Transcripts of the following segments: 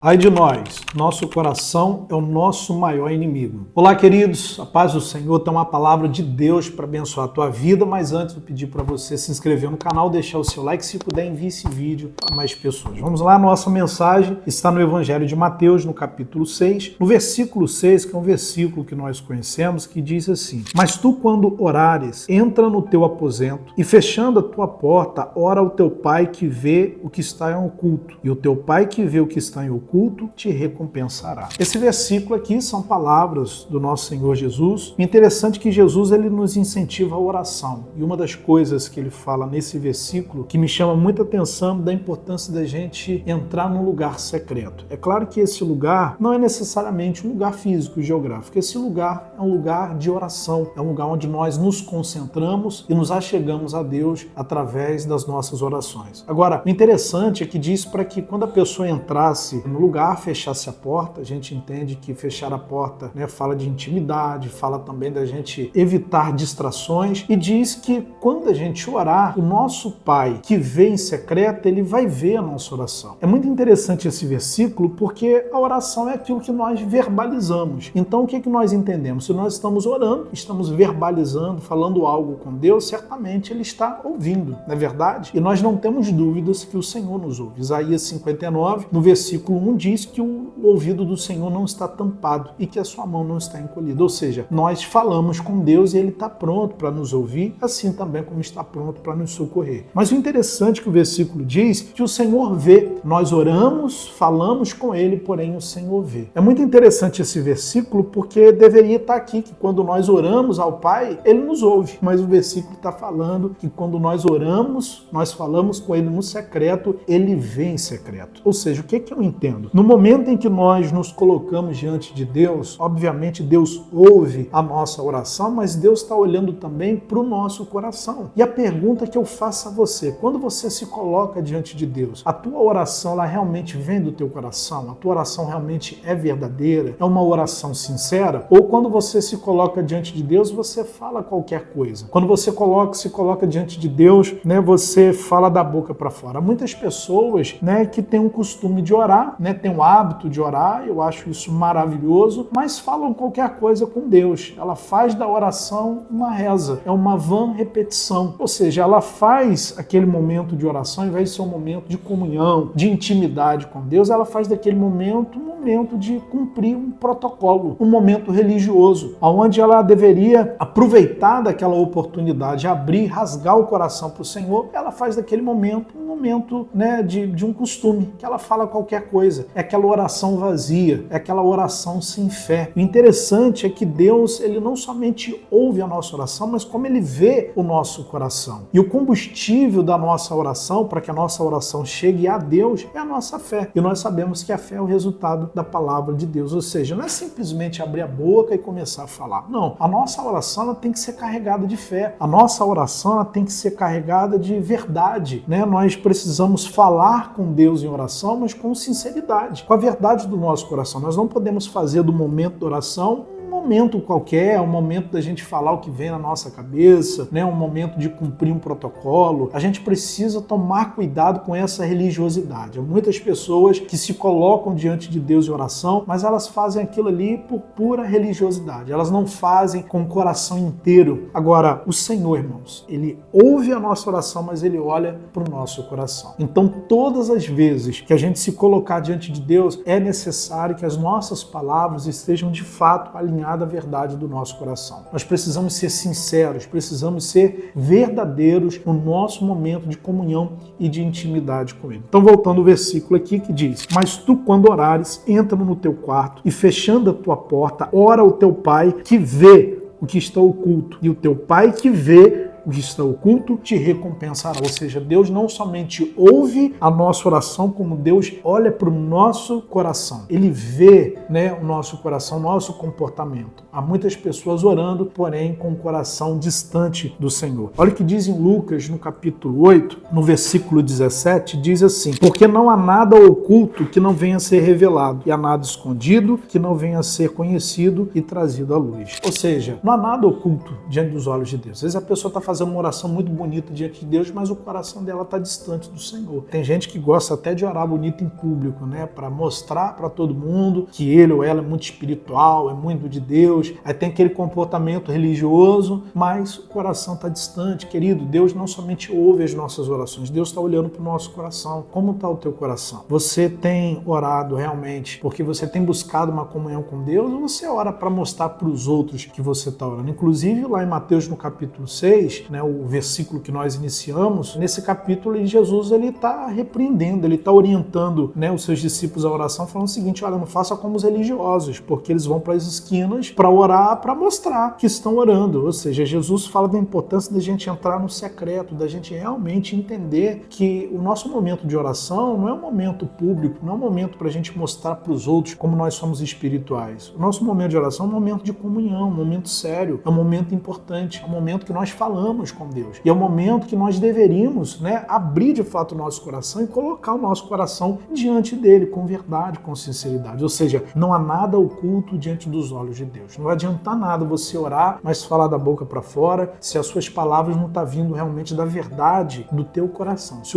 Ai de nós, nosso coração é o nosso maior inimigo. Olá, queridos, a paz do Senhor, tem uma palavra de Deus para abençoar a tua vida, mas antes eu pedir para você se inscrever no canal, deixar o seu like, se puder envie esse vídeo para mais pessoas. Vamos lá, nossa mensagem está no Evangelho de Mateus, no capítulo 6, no versículo 6, que é um versículo que nós conhecemos, que diz assim: Mas tu, quando orares, entra no teu aposento e fechando a tua porta, ora ao teu pai que vê o que está em oculto, e o teu pai que vê o que está em oculto te recompensará. Esse versículo aqui são palavras do nosso Senhor Jesus. O interessante é que Jesus ele nos incentiva a oração. E uma das coisas que ele fala nesse versículo que me chama muita atenção da importância da gente entrar num lugar secreto. É claro que esse lugar não é necessariamente um lugar físico e geográfico. Esse lugar é um lugar de oração. É um lugar onde nós nos concentramos e nos achegamos a Deus através das nossas orações. Agora, o interessante é que diz para que quando a pessoa entrasse no lugar, fechasse a porta, a gente entende que fechar a porta, fala de intimidade, fala também da gente evitar distrações e diz que quando a gente orar, o nosso Pai que vê em secreto, ele vai ver a nossa oração. É muito interessante esse versículo porque a oração é aquilo que nós verbalizamos. Então o que nós entendemos? Se nós estamos orando, estamos verbalizando, falando algo com Deus, certamente ele está ouvindo, não é verdade? E nós não temos dúvidas que o Senhor nos ouve. Isaías 59, no versículo 1, diz que o ouvido do Senhor não está tampado e que a sua mão não está encolhida. Ou seja, nós falamos com Deus e ele está pronto para nos ouvir, assim também como está pronto para nos socorrer. Mas o interessante é que o versículo diz que o Senhor vê. Nós oramos, falamos com ele, porém o Senhor vê. É muito interessante esse versículo porque deveria estar aqui que quando nós oramos ao Pai, ele nos ouve. Mas o versículo está falando que quando nós oramos, nós falamos com ele no secreto, ele vê em secreto. Ou seja, o que eu entendo? No momento em que nós nos colocamos diante de Deus, obviamente Deus ouve a nossa oração, mas Deus está olhando também para o nosso coração. E a pergunta que eu faço a você, quando você se coloca diante de Deus, a tua oração ela realmente vem do teu coração? A tua oração realmente é verdadeira? É uma oração sincera? Ou quando você se coloca diante de Deus, você fala qualquer coisa? Quando você se coloca diante de Deus, você fala da boca para fora. Muitas pessoas que têm um costume de orar, tem o hábito de orar, eu acho isso maravilhoso, mas falam qualquer coisa com Deus. Ela faz da oração uma reza, é uma vã repetição. Ou seja, ela faz aquele momento de oração, ao invés de ser um momento de comunhão, de intimidade com Deus, ela faz daquele momento um momento de cumprir um protocolo, um momento religioso, onde ela deveria aproveitar daquela oportunidade, abrir, rasgar o coração para o Senhor, ela faz daquele momento um momento de um costume, que ela fala qualquer coisa. É aquela oração vazia, é aquela oração sem fé. O interessante é que Deus, ele não somente ouve a nossa oração, mas como ele vê o nosso coração. E o combustível da nossa oração, para que a nossa oração chegue a Deus, é a nossa fé. E nós sabemos que a fé é o resultado da palavra de Deus. Ou seja, não é simplesmente abrir a boca e começar a falar. Não, a nossa oração ela tem que ser carregada de fé. A nossa oração ela tem que ser carregada de verdade. Nós precisamos falar com Deus em oração, mas com sinceridade, com a verdade do nosso coração. Nós não podemos fazer do momento da oração um momento qualquer, um momento da gente falar o que vem na nossa cabeça, um momento de cumprir um protocolo. A gente precisa tomar cuidado com essa religiosidade. Há muitas pessoas que se colocam diante de Deus em oração, mas elas fazem aquilo ali por pura religiosidade. Elas não fazem com o coração inteiro. Agora, o Senhor, irmãos, ele ouve a nossa oração, mas ele olha para o nosso coração. Então, todas as vezes que a gente se colocar diante de Deus, é necessário que as nossas palavras estejam de fato alinhadas à verdade do nosso coração. Nós precisamos ser sinceros, precisamos ser verdadeiros no nosso momento de comunhão e de intimidade com Ele. Então, voltando ao versículo aqui que diz: Mas tu, quando orares, entra no teu quarto e fechando a tua porta, ora ao teu Pai que vê o que está oculto. E o teu Pai que vê o que está oculto te recompensará. Ou seja, Deus não somente ouve a nossa oração, como Deus olha para o nosso coração. Ele vê o nosso coração, o nosso comportamento. Há muitas pessoas orando, porém com o coração distante do Senhor. Olha o que diz em Lucas, no capítulo 8, no versículo 17, diz assim: Porque não há nada oculto que não venha a ser revelado, e há nada escondido que não venha a ser conhecido e trazido à luz. Ou seja, não há nada oculto diante dos olhos de Deus. Às vezes a pessoa está fazendo fazer uma oração muito bonita diante de Deus, mas o coração dela está distante do Senhor. Tem gente que gosta até de orar bonito em público, né? Para mostrar para todo mundo que ele ou ela é muito espiritual, é muito de Deus. Aí tem aquele comportamento religioso, mas o coração está distante, querido. Deus não somente ouve as nossas orações, Deus está olhando para o nosso coração. Como está o teu coração? Você tem orado realmente porque você tem buscado uma comunhão com Deus, ou você ora para mostrar para os outros que você está orando? Inclusive, lá em Mateus, no capítulo 6, né, o versículo que nós iniciamos, nesse capítulo Jesus está repreendendo, ele está orientando, né, os seus discípulos à oração, falando o seguinte: olha, não faça como os religiosos, porque eles vão para as esquinas para orar, para mostrar que estão orando. Ou seja, Jesus fala da importância da gente entrar no secreto, da gente realmente entender que o nosso momento de oração não é um momento público, não é um momento para a gente mostrar para os outros como nós somos espirituais. O nosso momento de oração é um momento de comunhão, um momento sério, é um momento importante, é um momento que nós falamos com Deus. E é um momento que nós deveríamos, né, abrir de fato o nosso coração e colocar o nosso coração diante dele, com verdade, com sinceridade. Ou seja, não há nada oculto diante dos olhos de Deus. Não vai adiantar nada você orar, mas falar da boca para fora, se as suas palavras não estão vindo realmente da verdade do teu coração. Se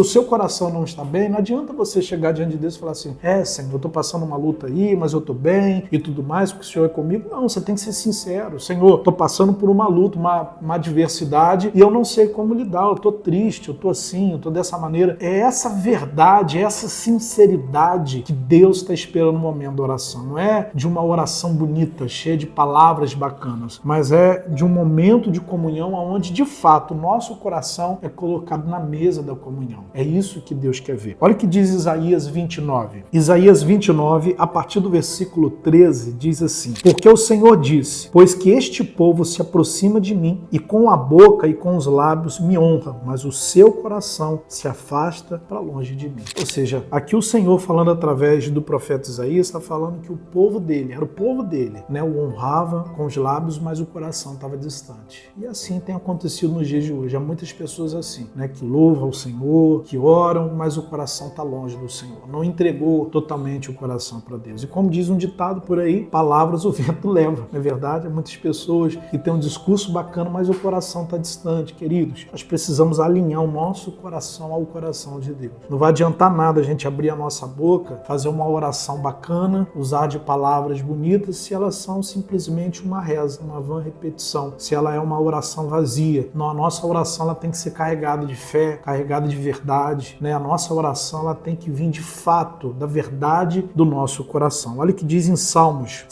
o seu coração não está bem, não adianta você chegar diante de Deus e falar assim: Senhor, eu estou passando uma luta aí, mas eu estou bem e tudo mais, porque o Senhor é comigo. Não, você tem que ser sincero. Senhor, estou passando por uma luta, uma adversidade, e eu não sei como lidar, eu estou triste, eu estou assim, eu estou dessa maneira. É essa verdade, é essa sinceridade que Deus está esperando no momento da oração. Não é de uma oração bonita, cheia de palavras bacanas, mas é de um momento de comunhão onde, de fato, o nosso coração é colocado na mesa da comunhão. É isso que Deus quer ver. Olha o que diz Isaías 29. Isaías 29, a partir do versículo 13, diz assim: porque o Senhor disse: pois que este povo se aproxima de mim, e com a boca e com os lábios me honra, mas o seu coração se afasta para longe de mim. Ou seja, aqui o Senhor, falando através do profeta Isaías, está falando que o povo dele, era o povo dele, né, o honrava com os lábios, mas o coração estava distante. E assim tem acontecido nos dias de hoje. Há muitas pessoas assim, né, que louvam o Senhor, que oram, mas o coração está longe do Senhor. Não entregou totalmente o coração para Deus. E como diz um ditado por aí, palavras o vento leva. Não é verdade? Há muitas pessoas que têm um discurso bacana, mas o coração está distante. Queridos, nós precisamos alinhar o nosso coração ao coração de Deus. Não vai adiantar nada a gente abrir a nossa boca, fazer uma oração bacana, usar de palavras bonitas, se elas são simplesmente uma reza, uma vã repetição, se ela é uma oração vazia. Não, a nossa oração ela tem que ser carregada de fé, carregada de verdade, né? A nossa oração ela tem que vir de fato da verdade do nosso coração. Olha o que diz em Salmos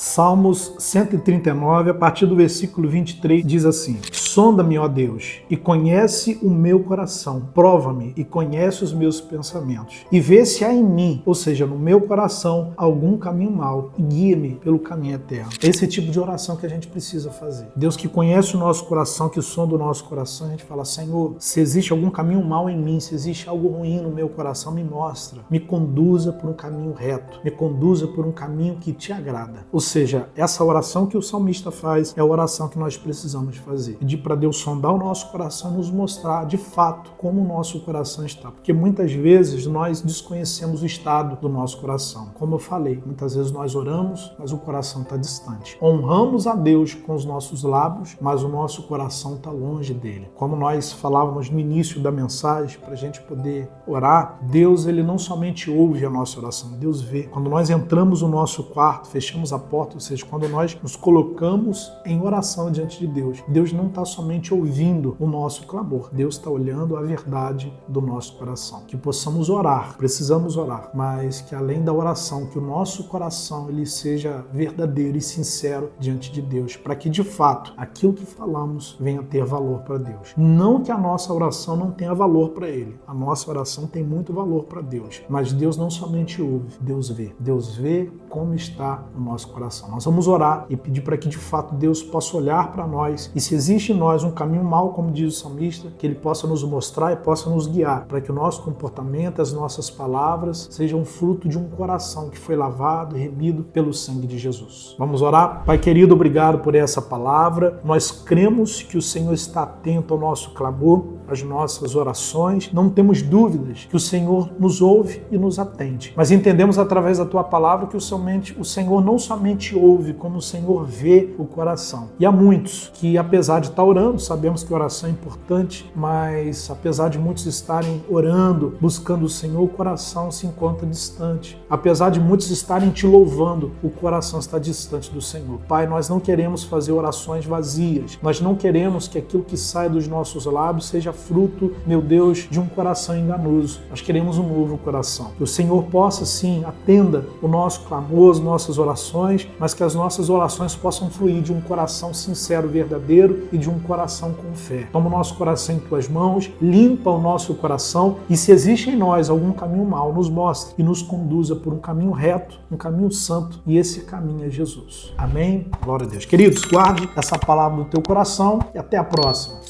139, a partir do versículo 23, diz assim: sonda-me, ó Deus, e conhece o meu coração, prova-me e conhece os meus pensamentos, e vê se há em mim, ou seja, no meu coração, algum caminho mau, e guia-me pelo caminho eterno. Esse tipo de oração que a gente precisa fazer. Deus que conhece o nosso coração, que sonda o nosso coração, a gente fala: Senhor, se existe algum caminho mau em mim, se existe algo ruim no meu coração, me mostra, me conduza por um caminho reto, me conduza por um caminho que te agrada. Ou seja, essa oração que o salmista faz é a oração que nós precisamos fazer. Pedir para Deus sondar o nosso coração e nos mostrar de fato como o nosso coração está. Porque muitas vezes nós desconhecemos o estado do nosso coração. Como eu falei, muitas vezes nós oramos, mas o coração está distante. Honramos a Deus com os nossos lábios, mas o nosso coração está longe dele. Como nós falávamos no início da mensagem, para a gente poder orar, Deus ele não somente ouve a nossa oração, Deus vê. Quando nós entramos no nosso quarto, fechamos a porta, ou seja, quando nós nos colocamos em oração diante de Deus, Deus não está somente ouvindo o nosso clamor, Deus está olhando a verdade do nosso coração. Que possamos orar, precisamos orar, mas que além da oração, que o nosso coração ele seja verdadeiro e sincero diante de Deus, para que de fato aquilo que falamos venha a ter valor para Deus. Não que a nossa oração não tenha valor para Ele, a nossa oração tem muito valor para Deus, mas Deus não somente ouve, Deus vê. Deus vê como está o nosso coração. Nós vamos orar e pedir para que de fato Deus possa olhar para nós e se existe em nós um caminho mau, como diz o salmista, que Ele possa nos mostrar e possa nos guiar, para que o nosso comportamento, as nossas palavras sejam fruto de um coração que foi lavado e remido pelo sangue de Jesus. Vamos orar? Pai querido, obrigado por essa palavra. Nós cremos que o Senhor está atento ao nosso clamor. as nossas orações, não temos dúvidas que o Senhor nos ouve e nos atende. Mas entendemos através da tua palavra que o Senhor não somente ouve, como o Senhor vê o coração. E há muitos que, apesar de estar orando, sabemos que oração é importante, mas apesar de muitos estarem orando, buscando o Senhor, o coração se encontra distante. Apesar de muitos estarem te louvando, o coração está distante do Senhor. Pai, nós não queremos fazer orações vazias. Nós não queremos que aquilo que sai dos nossos lábios seja fruto, meu Deus, de um coração enganoso. Nós queremos um novo coração. Que o Senhor possa, sim, atenda o nosso clamor, as nossas orações, mas que as nossas orações possam fluir de um coração sincero, verdadeiro e de um coração com fé. Toma o nosso coração em tuas mãos, limpa o nosso coração e se existe em nós algum caminho mau, nos mostre e nos conduza por um caminho reto, um caminho santo, e esse caminho é Jesus. Amém? Glória a Deus. Queridos, guarde essa palavra no teu coração e até a próxima.